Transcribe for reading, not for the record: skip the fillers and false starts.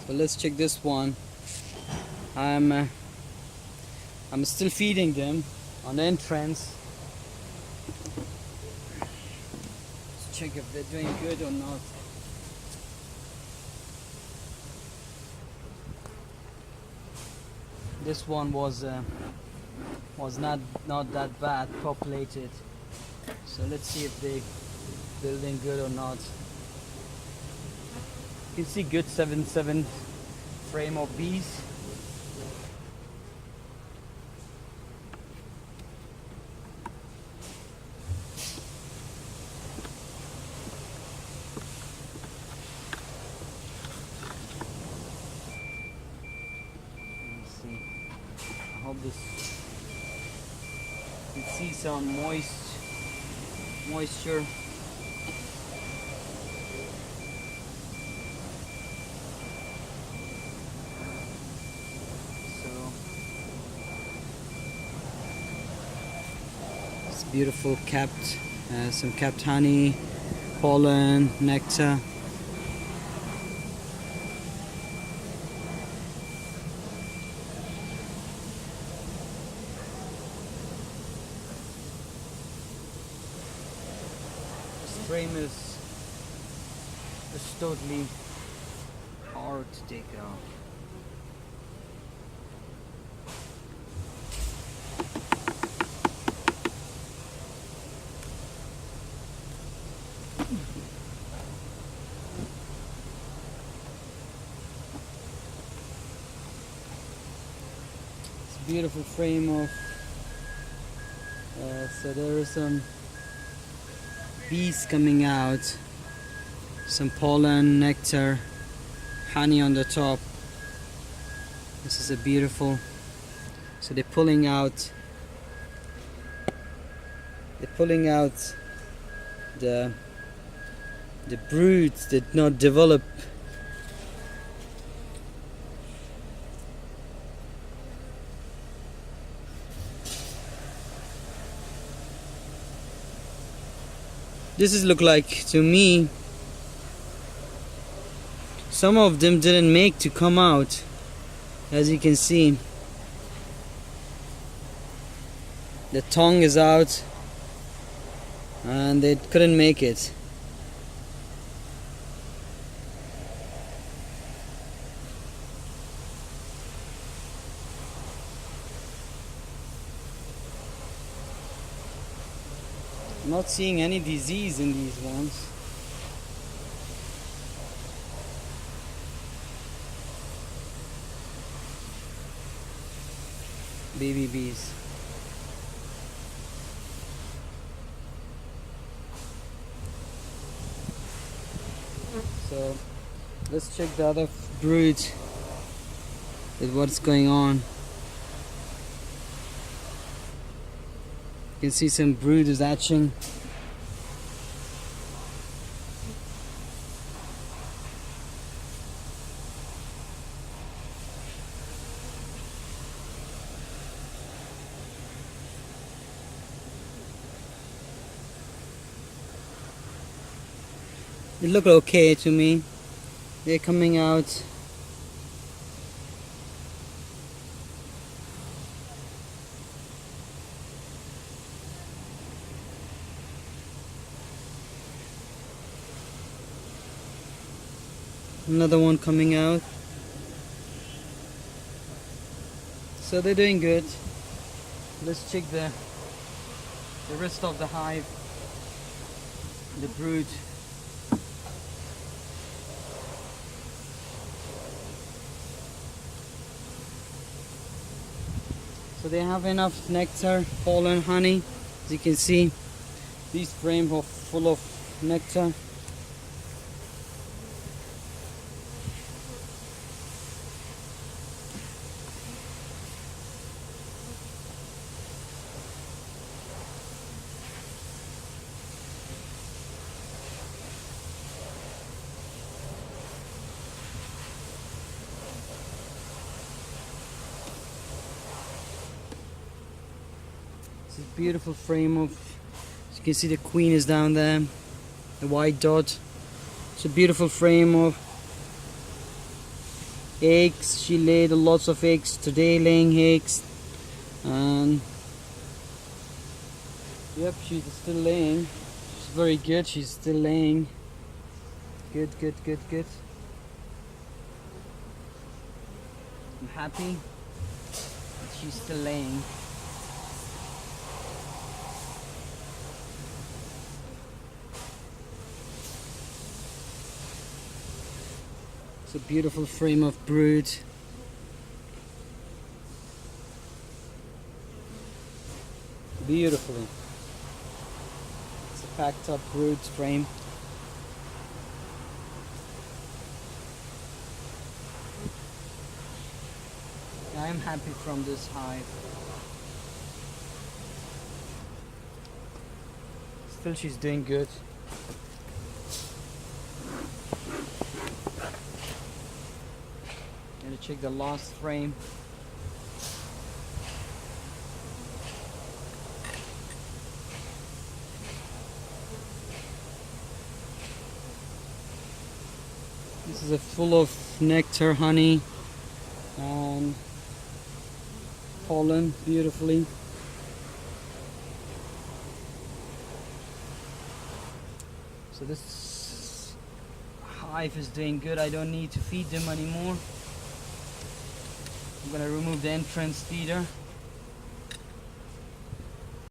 But let's check this one. I'm still feeding them on the entrance. Let's check if they're doing good or not. This one was not that bad populated. So let's see if they building good or not. You can see good 7-7 frame of bees. Let's see. I hope this. You can see some moisture. It's beautiful capped, some capped honey, pollen, nectar. This frame is totally hard to take out. Beautiful frame of so there are some bees coming out, some pollen, nectar, honey on the top. This is a beautiful, so they're pulling out the broods did not develop. This is look like to me. Some of them didn't make to come out, as you can see. The tongue is out, and they couldn't make it. I'm not seeing any disease in these ones. Baby bees. So let's check the other brood with what's going on. You can see some brood is hatching. It looked okay to me. They're coming out. Another one coming out. So they're doing good. Let's check the rest of the hive, the brood. So they have enough nectar, pollen, honey. As you can see, these frames are full of nectar. This is a beautiful frame of, as you can see, the queen is down there, the white dot. It's a beautiful frame of eggs. She laid lots of eggs today, laying eggs. And yep, she's still laying. She's very good. She's still laying. Good, good, good, good. I'm happy that she's still laying. It's a beautiful frame of brood. Beautifully. It's a packed up brood frame. I'm happy from this hive. Still she's doing good. Gonna check the last frame. This is a full of nectar, honey, and pollen beautifully. So this hive is doing good. I don't need to feed them anymore. I'm gonna remove the entrance feeder.